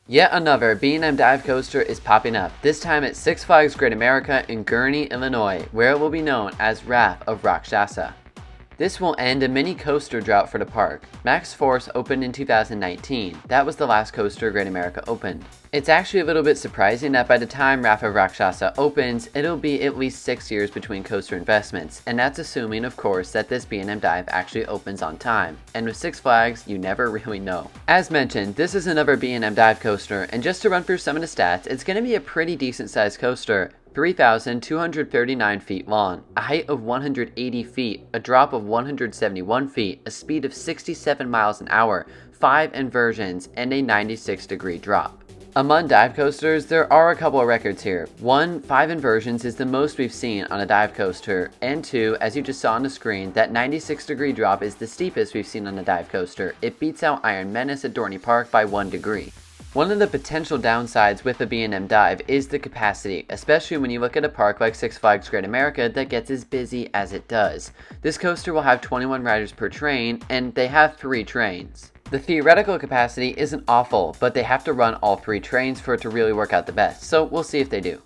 Yet another B&M Dive coaster is popping up, this time at Six Flags Great America in Gurnee, Illinois, where it will be known as Wrath of Rakshasa. This will end a mini coaster drought for the park. Max Force opened in 2019. That was the last coaster Great America opened. It's actually a little bit surprising that by the time Wrath of Rakshasa opens, it'll be at least 6 years between coaster investments, and that's assuming, of course, that this B&M Dive actually opens on time. And with Six Flags, you never really know. As mentioned, this is another B&M Dive coaster, and just to run through some of the stats, it's going to be a pretty decent sized coaster. 3,239 feet long, a height of 180 feet, a drop of 171 feet, a speed of 67 miles an hour, 5 inversions, and a 96-degree drop. Among dive coasters, there are a couple of records here. 1, 5 inversions is the most we've seen on a dive coaster, and 2, as you just saw on the screen, that 96-degree drop is the steepest we've seen on a dive coaster. It beats out Iron Menace at Dorney Park by 1 degree. One of the potential downsides with a B&M Dive is the capacity, especially when you look at a park like Six Flags Great America that gets as busy as it does. This coaster will have 21 riders per train, and they have 3 trains. The theoretical capacity isn't awful, but they have to run all 3 trains for it to really work out the best, so we'll see if they do.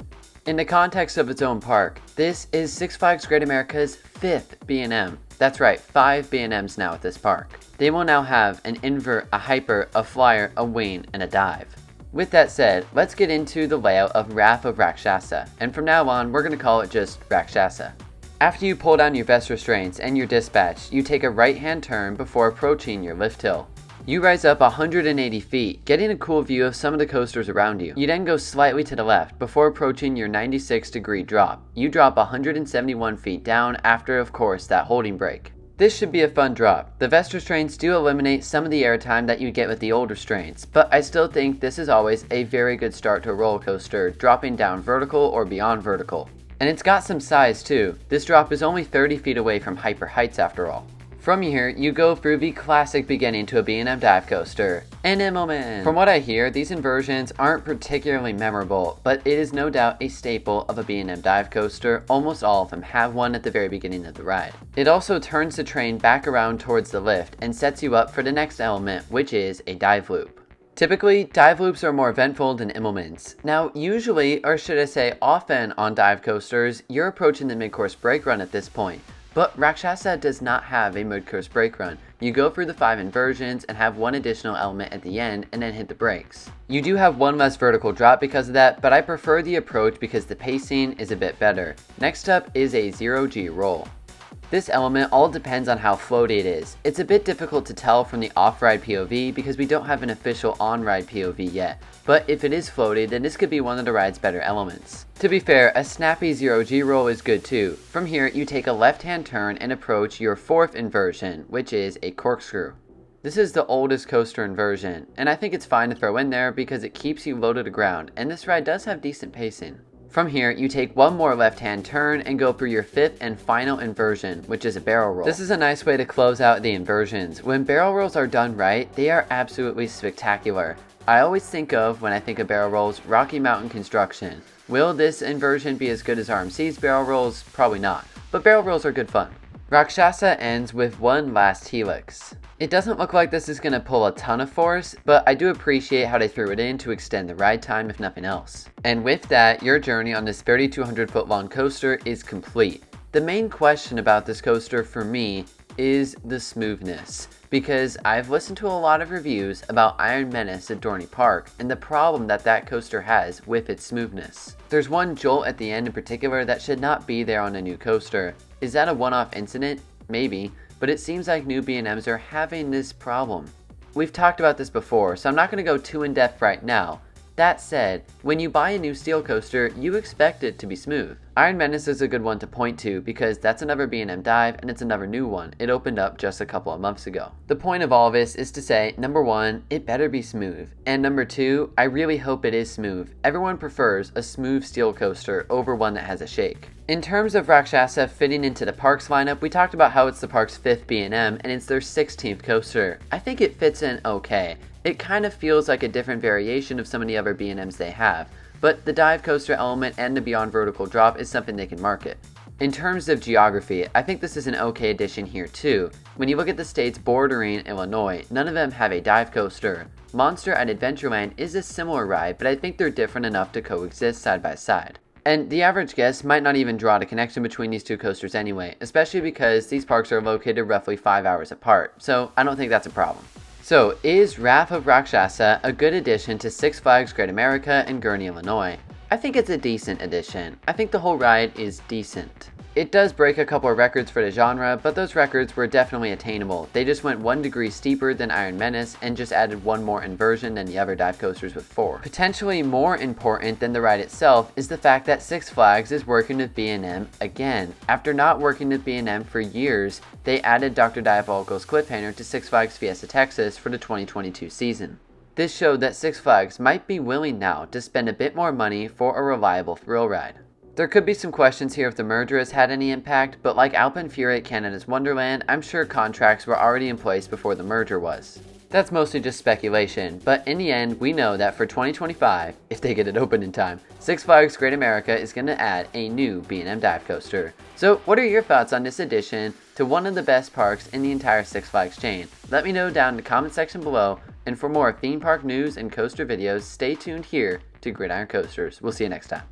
In the context of its own park, this is Six Flags Great America's 5th B&M. That's right, 5 B&Ms now at this park. They will now have an invert, a hyper, a flyer, a wing, and a dive. With that said, let's get into the layout of Wrath of Rakshasa, and from now on, we're going to call it just Rakshasa. After you pull down your vest restraints and your dispatch, you take a right-hand turn before approaching your lift hill. You rise up 180 feet, getting a cool view of some of the coasters around you. You then go slightly to the left before approaching your 96-degree drop. You drop 171 feet down after, of course, that holding brake. This should be a fun drop. The vest restraints do eliminate some of the airtime that you get with the old restraints, but I still think this is always a very good start to a roller coaster, dropping down vertical or beyond vertical. And it's got some size too. This drop is only 30 feet away from hyper heights after all. From here, you go through the classic beginning to a B&M dive coaster, and a moment. From what I hear, these inversions aren't particularly memorable, but it is no doubt a staple of a B&M dive coaster. Almost all of them have one at the very beginning of the ride. It also turns the train back around towards the lift and sets you up for the next element, which is a dive loop. Typically, dive loops are more eventful than Immelmans. Now, usually, or should I say often on dive coasters, you're approaching the mid-course brake run at this point. But Rakshasa does not have a mid-course brake run. You go through the 5 inversions and have one additional element at the end and then hit the brakes. You do have one less vertical drop because of that, but I prefer the approach because the pacing is a bit better. Next up is a 0G roll. This element all depends on how floaty it is. It's a bit difficult to tell from the off-ride POV because we don't have an official on-ride POV yet, but if it is floaty, then this could be one of the ride's better elements. To be fair, a snappy 0G roll is good too. From here, you take a left-hand turn and approach your 4th inversion, which is a corkscrew. This is the oldest coaster inversion, and I think it's fine to throw in there because it keeps you low to the ground, and this ride does have decent pacing. From here, you take one more left-hand turn and go through your 5th and final inversion, which is a barrel roll. This is a nice way to close out the inversions. When barrel rolls are done right, they are absolutely spectacular. I always think of, when I think of barrel rolls, Rocky Mountain Construction. Will this inversion be as good as RMC's barrel rolls? Probably not, but barrel rolls are good fun. Rakshasa ends with one last helix. It doesn't look like this is going to pull a ton of force, but I do appreciate how they threw it in to extend the ride time if nothing else. And with that, your journey on this 3,200 foot long coaster is complete. The main question about this coaster for me is the smoothness, because I've listened to a lot of reviews about Iron Menace at Dorney Park and the problem that that coaster has with its smoothness. There's one jolt at the end in particular that should not be there on a new coaster. Is that a one-off incident? Maybe. But it seems like new B&Ms are having this problem. We've talked about this before, so I'm not going to go too in depth right now. That said, when you buy a new steel coaster, you expect it to be smooth. Iron Menace is a good one to point to because that's another B&M Dive and it's another new one. It opened up just a couple of months ago. The point of all this is to say, number 1, it better be smooth. And number 2, I really hope it is smooth. Everyone prefers a smooth steel coaster over one that has a shake. In terms of Rakshasa fitting into the park's lineup, we talked about how it's the park's 5th B&M and it's their 16th coaster. I think it fits in okay. It kind of feels like a different variation of some of the other B&Ms they have, but the dive coaster element and the beyond vertical drop is something they can market. In terms of geography, I think this is an okay addition here too. When you look at the states bordering Illinois, none of them have a dive coaster. Monster at Adventureland is a similar ride, but I think they're different enough to coexist side by side. And the average guest might not even draw a connection between these two coasters anyway, especially because these parks are located roughly 5 hours apart, so I don't think that's a problem. So, is Wrath of Rakshasa a good addition to Six Flags Great America in Gurnee, Illinois? I think it's a decent addition. I think the whole ride is decent. It does break a couple of records for the genre, but those records were definitely attainable. They just went 1 degree steeper than Iron Menace and just added 1 more inversion than the other dive coasters with 4. Potentially more important than the ride itself is the fact that Six Flags is working with B&M again. After not working with B&M for years, they added Dr. Diabolical's cliffhanger to Six Flags Fiesta Texas for the 2022 season. This showed that Six Flags might be willing now to spend a bit more money for a reliable thrill ride. There could be some questions here if the merger has had any impact, but like Alpine Fury at Canada's Wonderland, I'm sure contracts were already in place before the merger was. That's mostly just speculation, but in the end, we know that for 2025, if they get it open in time, Six Flags Great America is going to add a new B&M dive coaster. So what are your thoughts on this addition to one of the best parks in the entire Six Flags chain? Let me know down in the comment section below, and for more theme park news and coaster videos, stay tuned here to Gridiron Coasters. We'll see you next time.